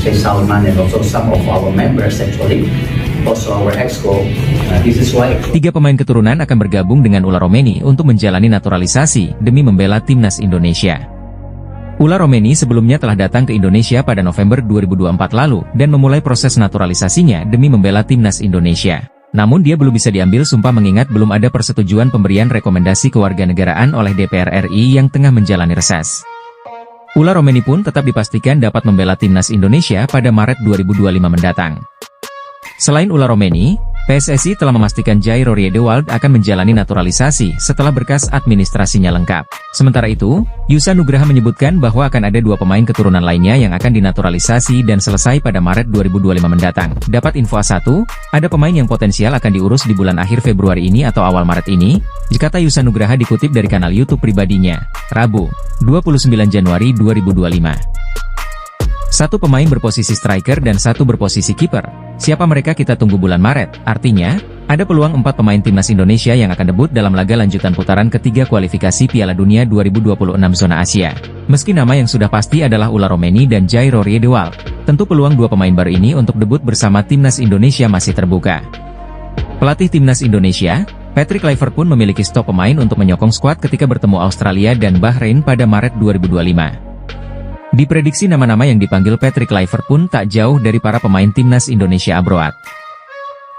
Sheikh Salman and also some of our members actually, also our exco. This is why 3 pemain keturunan akan bergabung dengan Ula Romeni untuk menjalani naturalisasi demi membela timnas Indonesia. Ula Romeni sebelumnya telah datang ke Indonesia pada November 2024 lalu dan memulai proses naturalisasinya demi membela timnas Indonesia. Namun dia belum bisa diambil sumpah mengingat belum ada persetujuan pemberian rekomendasi kewarganegaraan oleh DPR RI yang tengah menjalani reses. Ula Romeni pun tetap dipastikan dapat membela timnas Indonesia pada Maret 2025 mendatang. Selain Ula Romeni, PSSI telah memastikan Jairo Riedewald akan menjalani naturalisasi setelah berkas administrasinya lengkap. Sementara itu, Yusa Nugraha menyebutkan bahwa akan ada 2 pemain keturunan lainnya yang akan dinaturalisasi dan selesai pada Maret 2025 mendatang. Dapat info A1, ada pemain yang potensial akan diurus di bulan akhir Februari ini atau awal Maret ini, kata Yusa Nugraha dikutip dari kanal YouTube pribadinya, Rabu, 29 Januari 2025. 1 pemain berposisi striker dan 1 berposisi kiper. Siapa mereka kita tunggu bulan Maret. Artinya, ada peluang 4 pemain timnas Indonesia yang akan debut dalam laga lanjutan putaran ketiga kualifikasi Piala Dunia 2026 zona Asia. Meski nama yang sudah pasti adalah Ula Romeni dan Jairo Riedewald, tentu peluang 2 pemain baru ini untuk debut bersama timnas Indonesia masih terbuka. Pelatih timnas Indonesia, Patrick Kluivert pun memiliki stok pemain untuk menyokong skuad ketika bertemu Australia dan Bahrain pada Maret 2025. Diprediksi nama-nama yang dipanggil Patrick Kluivert pun tak jauh dari para pemain timnas Indonesia abroad.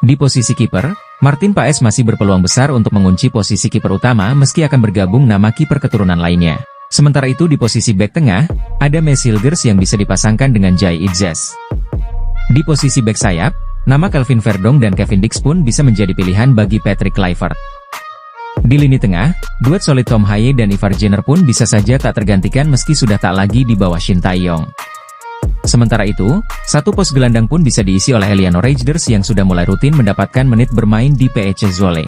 Di posisi kiper, Martin Paes masih berpeluang besar untuk mengunci posisi kiper utama meski akan bergabung nama kiper keturunan lainnya. Sementara itu di posisi bek tengah, ada Mes Hilgers yang bisa dipasangkan dengan Jai Itzes. Di posisi bek sayap, nama Kelvin Verdong dan Kevin Dix pun bisa menjadi pilihan bagi Patrick Kluivert. Di lini tengah, duet solid Tom Haye dan Ivar Jenner pun bisa saja tak tergantikan meski sudah tak lagi di bawah Shin Tae-yong. Sementara itu, 1 pos gelandang pun bisa diisi oleh Eliano Reijnders yang sudah mulai rutin mendapatkan menit bermain di PEC Zwolle.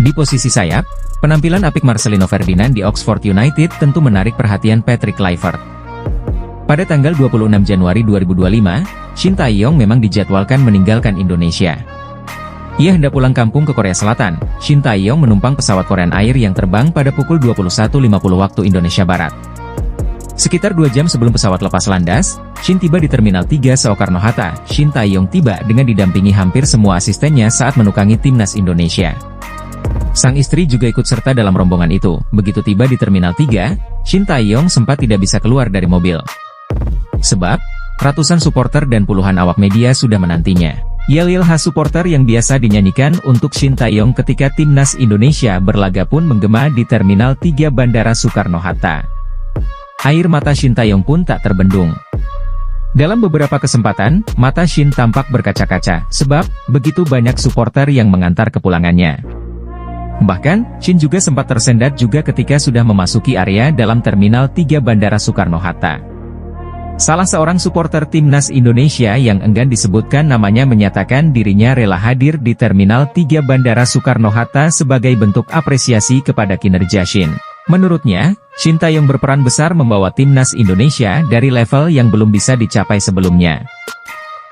Di posisi sayap, penampilan apik Marcelino Ferdinand di Oxford United tentu menarik perhatian Patrick Kluivert. Pada tanggal 26 Januari 2025, Shin Tae-yong memang dijadwalkan meninggalkan Indonesia. Ia hendak pulang kampung ke Korea Selatan. Shin Tae-yong menumpang pesawat Korean Air yang terbang pada pukul 21.50 waktu Indonesia Barat. Sekitar 2 jam sebelum pesawat lepas landas, Shin tiba di Terminal 3 Soekarno-Hatta. Shin Tae-yong tiba dengan didampingi hampir semua asistennya saat menukangi timnas Indonesia. Sang istri juga ikut serta dalam rombongan itu. Begitu tiba di Terminal 3, Shin Tae-yong sempat tidak bisa keluar dari mobil. Sebab, ratusan supporter dan puluhan awak media sudah menantinya. Yel-yel khas supporter yang biasa dinyanyikan untuk Shin Tae-yong ketika timnas Indonesia berlaga pun menggema di Terminal 3 Bandara Soekarno-Hatta. Air mata Shin Tae-yong pun tak terbendung. Dalam beberapa kesempatan, mata Shin tampak berkaca-kaca, sebab begitu banyak supporter yang mengantar kepulangannya. Bahkan, Shin juga sempat tersendat juga ketika sudah memasuki area dalam Terminal 3 Bandara Soekarno-Hatta. Salah seorang supporter timnas Indonesia yang enggan disebutkan namanya menyatakan dirinya rela hadir di Terminal 3 Bandara Soekarno-Hatta sebagai bentuk apresiasi kepada kinerja Shin. Menurutnya, Shin Tae-yong berperan besar membawa timnas Indonesia dari level yang belum bisa dicapai sebelumnya.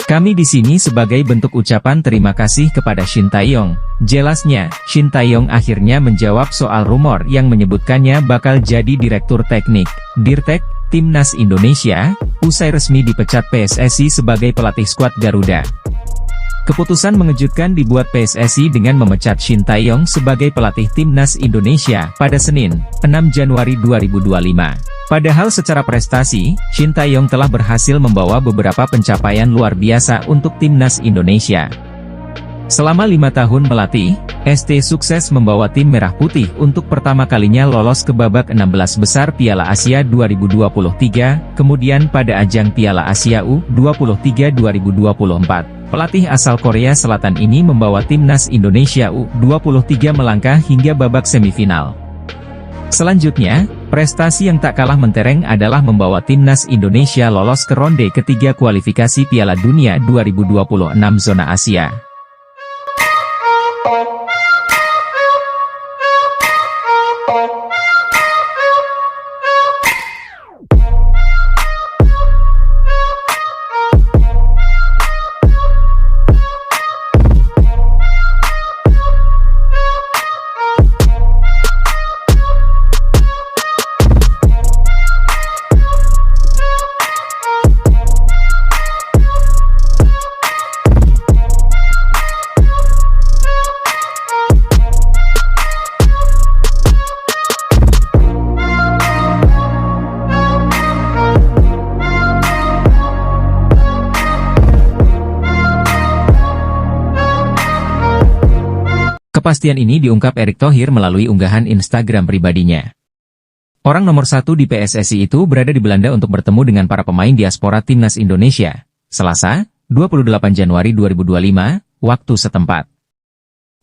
Kami di sini sebagai bentuk ucapan terima kasih kepada Shin Tae-yong. Jelasnya, Shin Tae-yong akhirnya menjawab soal rumor yang menyebutkannya bakal jadi direktur teknik, Dirtek, Timnas Indonesia, usai resmi dipecat PSSI sebagai pelatih skuad Garuda. Keputusan mengejutkan dibuat PSSI dengan memecat Shin Tae-yong sebagai pelatih Timnas Indonesia pada Senin, 6 Januari 2025. Padahal secara prestasi, Shin Tae-yong telah berhasil membawa beberapa pencapaian luar biasa untuk Timnas Indonesia. Selama 5 tahun melatih, ST sukses membawa tim Merah Putih untuk pertama kalinya lolos ke babak 16 besar Piala Asia 2023, kemudian pada ajang Piala Asia U23 2024. Pelatih asal Korea Selatan ini membawa timnas Indonesia U23 melangkah hingga babak semifinal. Selanjutnya, prestasi yang tak kalah mentereng adalah membawa timnas Indonesia lolos ke ronde ketiga kualifikasi Piala Dunia 2026 zona Asia. Kepastian ini diungkap Erick Thohir melalui unggahan Instagram pribadinya. Orang nomor 1 di PSSI itu berada di Belanda untuk bertemu dengan para pemain diaspora Timnas Indonesia, Selasa, 28 Januari 2025, waktu setempat.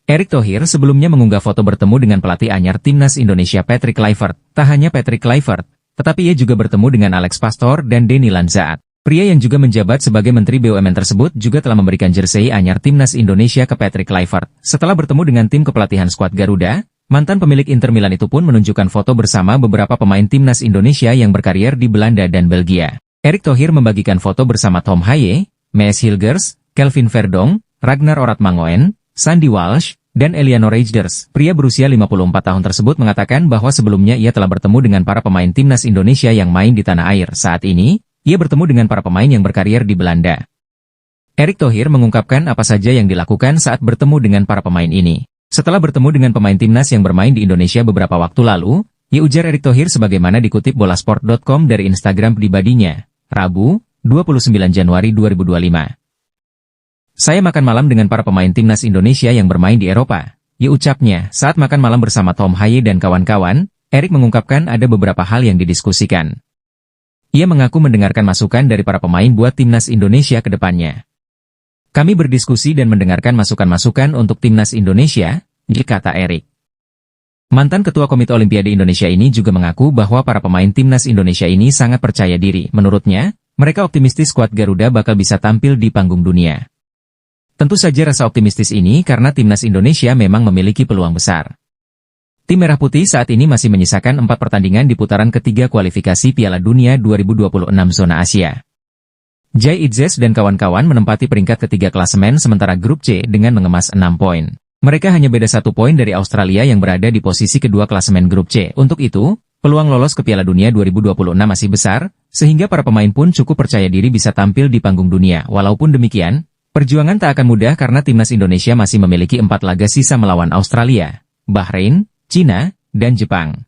Erick Thohir sebelumnya mengunggah foto bertemu dengan pelatih anyar Timnas Indonesia Patrick Kluivert. Tak hanya Patrick Kluivert, tetapi ia juga bertemu dengan Alex Pastoor dan Denny Lanzaat. Pria yang juga menjabat sebagai Menteri BUMN tersebut juga telah memberikan jersey anyar Timnas Indonesia ke Patrick Kluivert. Setelah bertemu dengan tim kepelatihan skuad Garuda, mantan pemilik Inter Milan itu pun menunjukkan foto bersama beberapa pemain Timnas Indonesia yang berkarier di Belanda dan Belgia. Erick Thohir membagikan foto bersama Tom Haye, Mees Hilgers, Kelvin Verdong, Ragnar Oratmangoen, Sandy Walsh, dan Eliano Reijnders. Pria berusia 54 tahun tersebut mengatakan bahwa sebelumnya ia telah bertemu dengan para pemain Timnas Indonesia yang main di tanah air. Saat ini, ia bertemu dengan para pemain yang berkarier di Belanda. Erick Thohir mengungkapkan apa saja yang dilakukan saat bertemu dengan para pemain ini. Setelah bertemu dengan pemain Timnas yang bermain di Indonesia beberapa waktu lalu, ia ujar Erick Thohir sebagaimana dikutip bolasport.com dari Instagram pribadinya, Rabu, 29 Januari 2025. Saya makan malam dengan para pemain Timnas Indonesia yang bermain di Eropa. Ia ucapnya, saat makan malam bersama Tom Haye dan kawan-kawan, Erick mengungkapkan ada beberapa hal yang didiskusikan. Ia mengaku mendengarkan masukan dari para pemain buat Timnas Indonesia ke depannya. Kami berdiskusi dan mendengarkan masukan-masukan untuk Timnas Indonesia, kata Erick. Mantan Ketua Komite Olimpiade Indonesia ini juga mengaku bahwa para pemain Timnas Indonesia ini sangat percaya diri. Menurutnya, mereka optimistis skuad Garuda bakal bisa tampil di panggung dunia. Tentu saja rasa optimistis ini karena Timnas Indonesia memang memiliki peluang besar. Tim Merah Putih saat ini masih menyisakan 4 pertandingan di putaran ketiga kualifikasi Piala Dunia 2026 zona Asia. Jai Itzes dan kawan-kawan menempati peringkat ketiga klasemen sementara grup C dengan mengemas 6 poin. Mereka hanya beda 1 poin dari Australia yang berada di posisi kedua klasemen grup C. Untuk itu, peluang lolos ke Piala Dunia 2026 masih besar, sehingga para pemain pun cukup percaya diri bisa tampil di panggung dunia. Walaupun demikian, perjuangan tak akan mudah karena Timnas Indonesia masih memiliki 4 laga sisa melawan Australia, Bahrain, Cina, dan Jepang.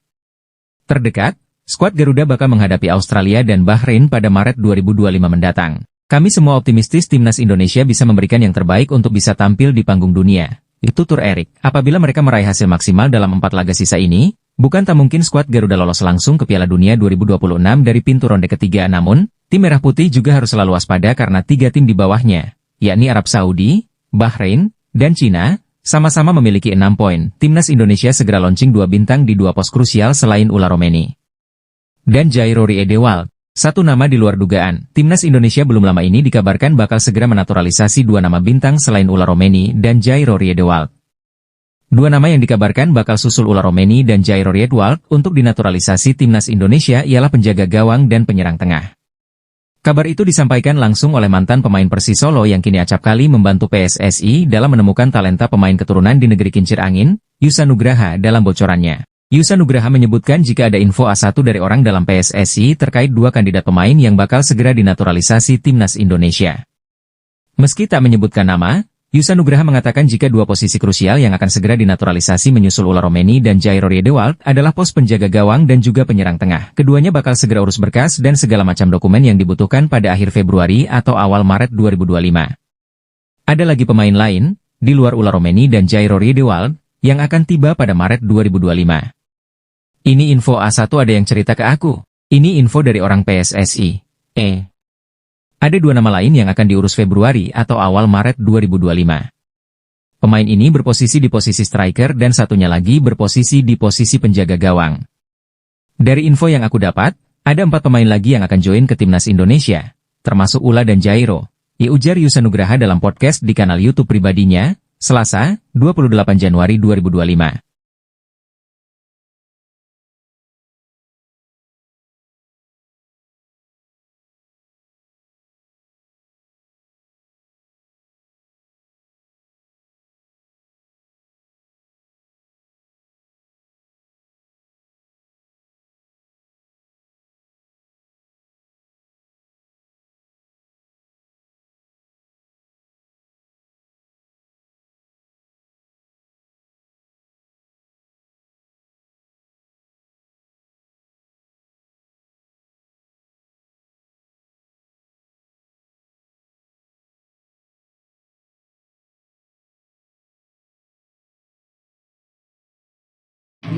Terdekat, skuad Garuda bakal menghadapi Australia dan Bahrain pada Maret 2025 mendatang. Kami semua optimistis Timnas Indonesia bisa memberikan yang terbaik untuk bisa tampil di panggung dunia. Tutur Erick. Apabila mereka meraih hasil maksimal dalam 4 laga sisa ini, bukan tak mungkin skuad Garuda lolos langsung ke Piala Dunia 2026 dari pintu ronde ketiga. Namun, tim Merah Putih juga harus selalu waspada karena 3 tim di bawahnya, yakni Arab Saudi, Bahrain, dan Cina, sama-sama memiliki 6 poin. Timnas Indonesia segera launching 2 bintang di 2 pos krusial selain Ula Romeni dan Jairo Riedewald. Satu nama di luar dugaan, Timnas Indonesia belum lama ini dikabarkan bakal segera menaturalisasi 2 nama bintang selain Ula Romeni dan Jairo Riedewald. 2 nama yang dikabarkan bakal susul Ula Romeni dan Jairo Riedewald untuk dinaturalisasi Timnas Indonesia ialah penjaga gawang dan penyerang tengah. Kabar itu disampaikan langsung oleh mantan pemain Persis Solo yang kini acap kali membantu PSSI dalam menemukan talenta pemain keturunan di negeri kincir angin, Yusa Nugraha dalam bocorannya. Yusa Nugraha menyebutkan jika ada info A1 dari orang dalam PSSI terkait 2 kandidat pemain yang bakal segera dinaturalisasi Timnas Indonesia. Meski tak menyebutkan nama, Yusa Nugraha mengatakan jika 2 posisi krusial yang akan segera dinaturalisasi menyusul Ula Romeni dan Jairo Riedewald adalah pos penjaga gawang dan juga penyerang tengah. Keduanya bakal segera urus berkas dan segala macam dokumen yang dibutuhkan pada akhir Februari atau awal Maret 2025. Ada lagi pemain lain, di luar Ula Romeni dan Jairo Riedewald, yang akan tiba pada Maret 2025. Ini info A1 ada yang cerita ke aku. Ini info dari orang PSSI. Ada 2 nama lain yang akan diurus Februari atau awal Maret 2025. Pemain ini berposisi di posisi striker dan satunya lagi berposisi di posisi penjaga gawang. Dari info yang aku dapat, ada 4 pemain lagi yang akan join ke Timnas Indonesia, termasuk Ula dan Jairo. Ujar Yusa Nugraha dalam podcast di kanal YouTube pribadinya, Selasa, 28 Januari 2025.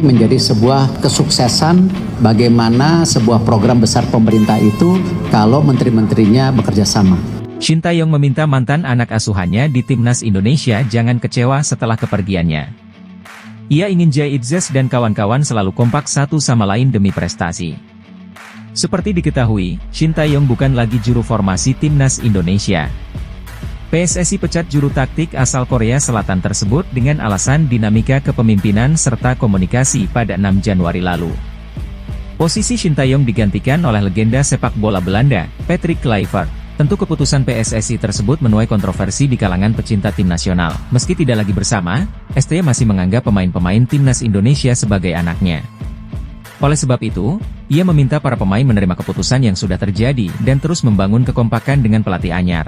Menjadi sebuah kesuksesan bagaimana sebuah program besar pemerintah itu kalau menteri-menterinya bekerja sama. Shin Tae-yong meminta mantan anak asuhannya di Timnas Indonesia jangan kecewa setelah kepergiannya. Ia ingin Jay Itzes dan kawan-kawan selalu kompak satu sama lain demi prestasi. Seperti diketahui, Shin Tae-yong bukan lagi juru formasi Timnas Indonesia. PSSI pecat juru taktik asal Korea Selatan tersebut dengan alasan dinamika kepemimpinan serta komunikasi pada 6 Januari lalu. Posisi Shin Tae-yong digantikan oleh legenda sepak bola Belanda, Patrick Kluivert. Tentu keputusan PSSI tersebut menuai kontroversi di kalangan pecinta tim nasional. Meski tidak lagi bersama, STY masih menganggap pemain-pemain Timnas Indonesia sebagai anaknya. Oleh sebab itu, ia meminta para pemain menerima keputusan yang sudah terjadi dan terus membangun kekompakan dengan pelatih anyar.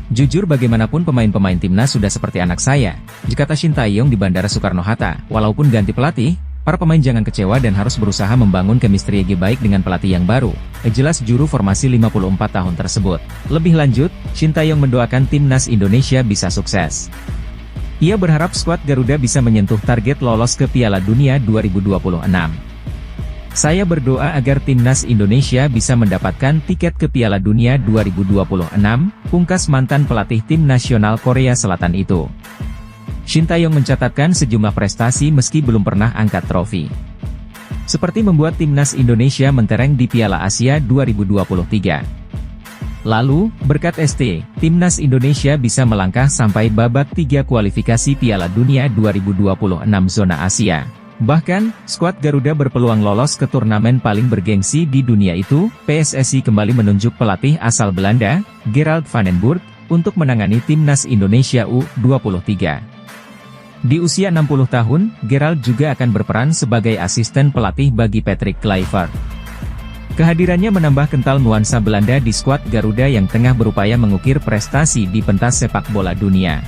Jujur bagaimanapun pemain-pemain timnas sudah seperti anak saya, kata Shin Tae-yong di Bandara Soekarno-Hatta. Walaupun ganti pelatih, para pemain jangan kecewa dan harus berusaha membangun chemistry baik dengan pelatih yang baru, jelas juru formasi 54 tahun tersebut. Lebih lanjut, Shin Tae-yong mendoakan timnas Indonesia bisa sukses. Ia berharap skuad Garuda bisa menyentuh target lolos ke Piala Dunia 2026. Saya berdoa agar timnas Indonesia bisa mendapatkan tiket ke Piala Dunia 2026, pungkas mantan pelatih tim nasional Korea Selatan itu. Shin Tae-yong mencatatkan sejumlah prestasi meski belum pernah angkat trofi. Seperti membuat timnas Indonesia mentereng di Piala Asia 2023. Lalu, berkat ST, timnas Indonesia bisa melangkah sampai babak 3 kualifikasi Piala Dunia 2026 zona Asia. Bahkan, skuad Garuda berpeluang lolos ke turnamen paling bergengsi di dunia itu. PSSI kembali menunjuk pelatih asal Belanda, Gerald van den Burg, untuk menangani timnas Indonesia U23. Di usia 60 tahun, Gerald juga akan berperan sebagai asisten pelatih bagi Patrick Kluivert. Kehadirannya menambah kental nuansa Belanda di skuad Garuda yang tengah berupaya mengukir prestasi di pentas sepak bola dunia.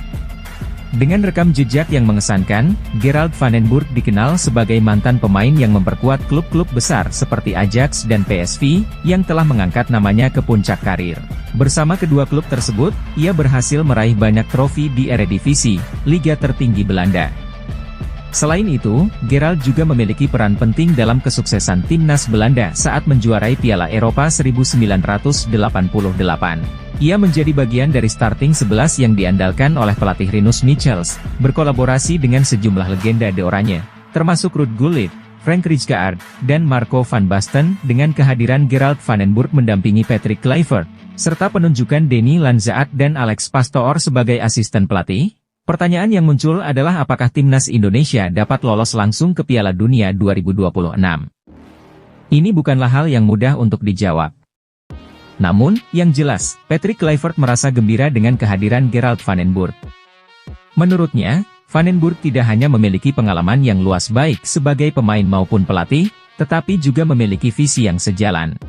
Dengan rekam jejak yang mengesankan, Gerald van den Burg dikenal sebagai mantan pemain yang memperkuat klub-klub besar seperti Ajax dan PSV, yang telah mengangkat namanya ke puncak karir. Bersama kedua klub tersebut, ia berhasil meraih banyak trofi di Eredivisie, liga tertinggi Belanda. Selain itu, Gerald juga memiliki peran penting dalam kesuksesan timnas Belanda saat menjuarai Piala Eropa 1988. Ia menjadi bagian dari starting 11 yang diandalkan oleh pelatih Rinus Michels, berkolaborasi dengan sejumlah legenda de Oranje, termasuk Ruud Gullit, Frank Rijkaard, dan Marco van Basten. Dengan kehadiran Gerald van den Burg mendampingi Patrick Kluivert, serta penunjukan Denny Lanzaat dan Alex Pastoor sebagai asisten pelatih, pertanyaan yang muncul adalah apakah timnas Indonesia dapat lolos langsung ke Piala Dunia 2026. Ini bukanlah hal yang mudah untuk dijawab. Namun, yang jelas, Patrick Kluivert merasa gembira dengan kehadiran Gerald van den Burg. Menurutnya, Van den Burg tidak hanya memiliki pengalaman yang luas baik sebagai pemain maupun pelatih, tetapi juga memiliki visi yang sejalan.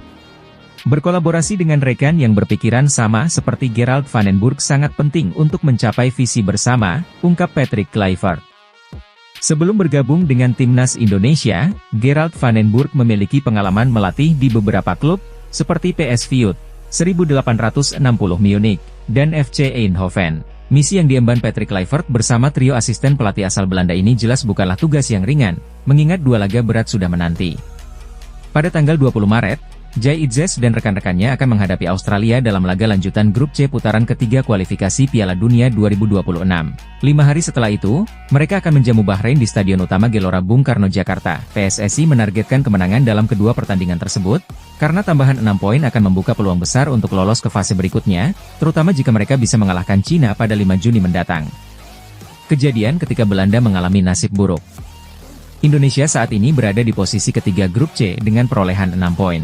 Berkolaborasi dengan rekan yang berpikiran sama seperti Gerald van den Burg sangat penting untuk mencapai visi bersama, ungkap Patrick Kluivert. Sebelum bergabung dengan timnas Indonesia, Gerald van den Burg memiliki pengalaman melatih di beberapa klub, seperti PSV 1860 Munich, dan FC Eindhoven. Misi yang diemban Patrick Kluivert bersama trio asisten pelatih asal Belanda ini jelas bukanlah tugas yang ringan, mengingat 2 laga berat sudah menanti. Pada tanggal 20 Maret, Jay Itzes dan rekan-rekannya akan menghadapi Australia dalam laga lanjutan grup C putaran ketiga kualifikasi Piala Dunia 2026. 5 hari setelah itu, mereka akan menjamu Bahrain di Stadion Utama Gelora Bung Karno, Jakarta. PSSI menargetkan kemenangan dalam kedua pertandingan tersebut, karena tambahan 6 poin akan membuka peluang besar untuk lolos ke fase berikutnya, terutama jika mereka bisa mengalahkan Cina pada 5 Juni mendatang. Kejadian ketika Belanda mengalami nasib buruk. Indonesia saat ini berada di posisi ketiga grup C dengan perolehan 6 poin.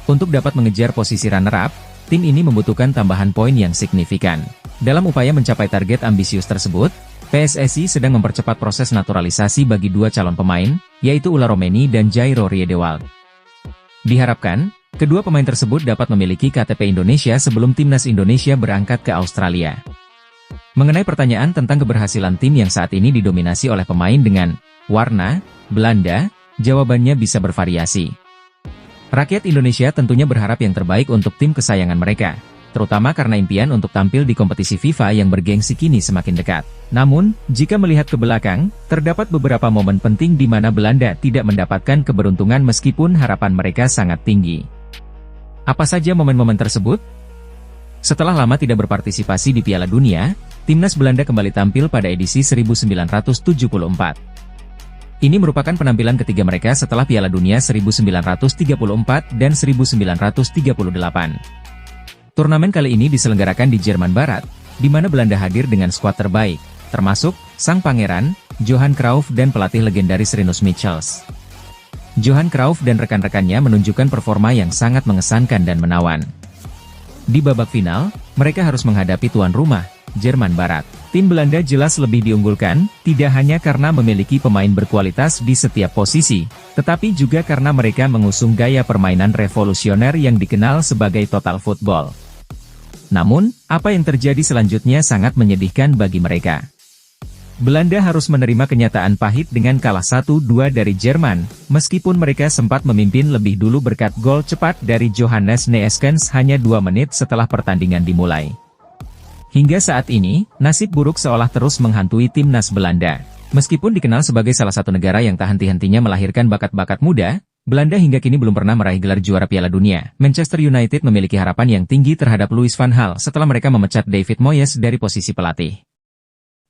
Untuk dapat mengejar posisi runner-up, tim ini membutuhkan tambahan poin yang signifikan. Dalam upaya mencapai target ambisius tersebut, PSSI sedang mempercepat proses naturalisasi bagi 2 calon pemain, yaitu Ular Romeni dan Jairo Riedewald. Diharapkan, kedua pemain tersebut dapat memiliki KTP Indonesia sebelum timnas Indonesia berangkat ke Australia. Mengenai pertanyaan tentang keberhasilan tim yang saat ini didominasi oleh pemain dengan warna Belanda, jawabannya bisa bervariasi. Rakyat Indonesia tentunya berharap yang terbaik untuk tim kesayangan mereka. terutama karena impian untuk tampil di kompetisi FIFA yang bergengsi kini semakin dekat. Namun, jika melihat ke belakang, terdapat beberapa momen penting di mana Belanda tidak mendapatkan keberuntungan meskipun harapan mereka sangat tinggi. Apa saja momen-momen tersebut? Setelah lama tidak berpartisipasi di Piala Dunia, timnas Belanda kembali tampil pada edisi 1974. Ini merupakan penampilan ketiga mereka setelah Piala Dunia 1934 dan 1938. Turnamen kali ini diselenggarakan di Jerman Barat, di mana Belanda hadir dengan skuad terbaik, termasuk sang pangeran, Johan Cruyff dan pelatih legendaris Rinus Michels. Johan Cruyff dan rekan-rekannya menunjukkan performa yang sangat mengesankan dan menawan. Di babak final, mereka harus menghadapi tuan rumah, Jerman Barat. Tim Belanda jelas lebih diunggulkan, tidak hanya karena memiliki pemain berkualitas di setiap posisi, tetapi juga karena mereka mengusung gaya permainan revolusioner yang dikenal sebagai total football. Namun, apa yang terjadi selanjutnya sangat menyedihkan bagi mereka. Belanda harus menerima kenyataan pahit dengan kalah 1-2 dari Jerman, meskipun mereka sempat memimpin lebih dulu berkat gol cepat dari Johannes Neeskens hanya 2 menit setelah pertandingan dimulai. Hingga saat ini, nasib buruk seolah terus menghantui timnas Belanda. Meskipun dikenal sebagai salah satu negara yang tak henti-hentinya melahirkan bakat-bakat muda, Belanda hingga kini belum pernah meraih gelar juara Piala Dunia. Manchester United memiliki harapan yang tinggi terhadap Louis van Gaal setelah mereka memecat David Moyes dari posisi pelatih.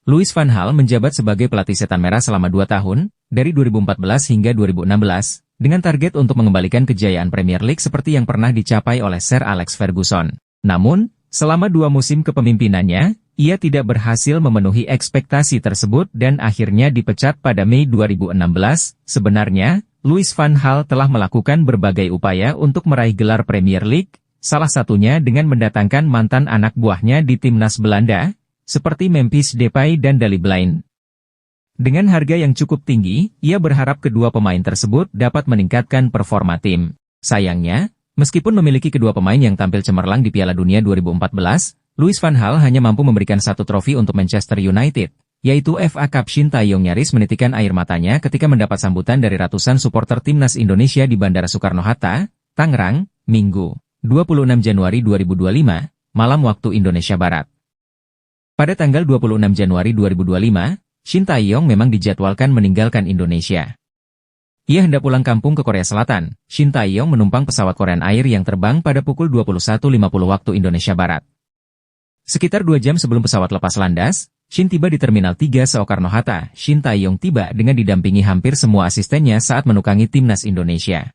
Louis van Gaal menjabat sebagai pelatih Setan Merah selama 2 tahun, dari 2014 hingga 2016, dengan target untuk mengembalikan kejayaan Premier League seperti yang pernah dicapai oleh Sir Alex Ferguson. Namun, selama 2 musim kepemimpinannya, ia tidak berhasil memenuhi ekspektasi tersebut dan akhirnya dipecat pada Mei 2016. Sebenarnya, Louis van Gaal telah melakukan berbagai upaya untuk meraih gelar Premier League, salah satunya dengan mendatangkan mantan anak buahnya di timnas Belanda, seperti Memphis Depay dan Daley Blind. Dengan harga yang cukup tinggi, ia berharap kedua pemain tersebut dapat meningkatkan performa tim. Sayangnya, meskipun memiliki kedua pemain yang tampil cemerlang di Piala Dunia 2014, Louis van Gaal hanya mampu memberikan 1 trofi untuk Manchester United, yaitu FA Cup. Shin Tae-yong nyaris menitikan air matanya ketika mendapat sambutan dari ratusan supporter timnas Indonesia di Bandara Soekarno-Hatta, Tangerang, Minggu, 26 Januari 2025, malam waktu Indonesia Barat. Pada tanggal 26 Januari 2025, Shin Tae-yong memang dijadwalkan meninggalkan Indonesia. Ia hendak pulang kampung ke Korea Selatan. Shin Tae-yong menumpang pesawat Korean Air yang terbang pada pukul 21.50 waktu Indonesia Barat. Sekitar 2 jam sebelum pesawat lepas landas, Shin tiba di Terminal 3 Soekarno-Hatta. Shin Tae-yong tiba dengan didampingi hampir semua asistennya saat menukangi timnas Indonesia.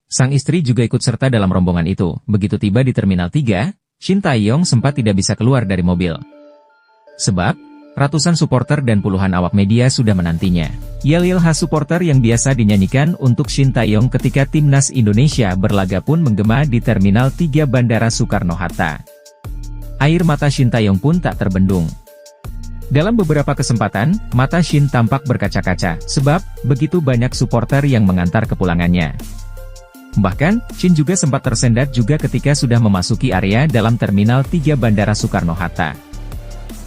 Sang istri juga ikut serta dalam rombongan itu. Begitu tiba di Terminal 3, Shin Tae-yong sempat tidak bisa keluar dari mobil. Sebab, ratusan supporter dan puluhan awak media sudah menantinya. Yel-yel khas supporter yang biasa dinyanyikan untuk Shin Tae-yong ketika timnas Indonesia berlaga pun menggema di Terminal 3 Bandara Soekarno-Hatta. Air mata Shin Tae-yong pun tak terbendung. Dalam beberapa kesempatan, mata Shin tampak berkaca-kaca, sebab begitu banyak supporter yang mengantar kepulangannya. Bahkan, Shin juga sempat tersendat juga ketika sudah memasuki area dalam Terminal 3 Bandara Soekarno-Hatta.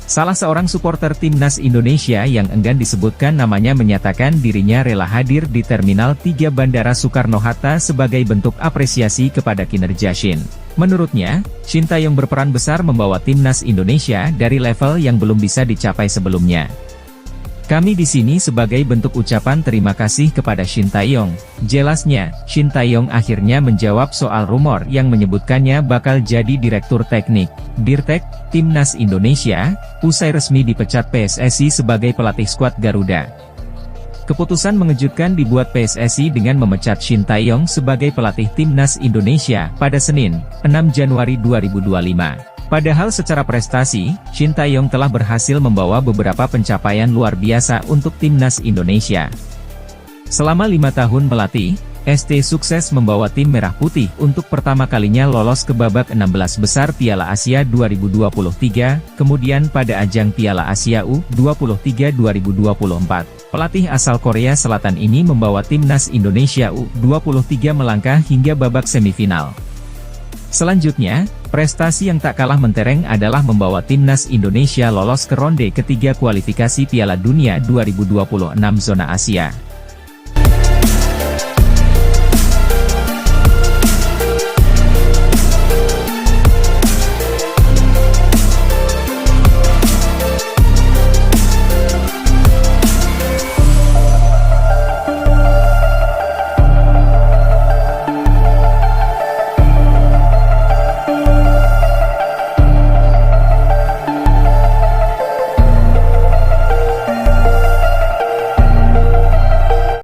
Salah seorang supporter timnas Indonesia yang enggan disebutkan namanya menyatakan dirinya rela hadir di Terminal 3 Bandara Soekarno-Hatta sebagai bentuk apresiasi kepada kinerja Shin. Menurutnya, Shin Tae-yong berperan besar membawa timnas Indonesia dari level yang belum bisa dicapai sebelumnya. Kami di sini sebagai bentuk ucapan terima kasih kepada Shin Tae-yong. Jelasnya, Shin Tae-yong akhirnya menjawab soal rumor yang menyebutkannya bakal jadi Direktur Teknik, Dirtek, Timnas Indonesia, usai resmi dipecat PSSI sebagai pelatih skuad Garuda. Keputusan mengejutkan dibuat PSSI dengan memecat Shin Tae-yong sebagai pelatih Timnas Indonesia pada Senin, 6 Januari 2025. Padahal secara prestasi, Shin Tae-yong telah berhasil membawa beberapa pencapaian luar biasa untuk timnas Indonesia. Selama 5 tahun melatih, ST sukses membawa tim Merah Putih untuk pertama kalinya lolos ke babak 16 besar Piala Asia 2023, kemudian pada ajang Piala Asia U23 2024. Pelatih asal Korea Selatan ini membawa timnas Indonesia U23 melangkah hingga babak semifinal. Selanjutnya, prestasi yang tak kalah mentereng adalah membawa timnas Indonesia lolos ke ronde ketiga kualifikasi Piala Dunia 2026 zona Asia.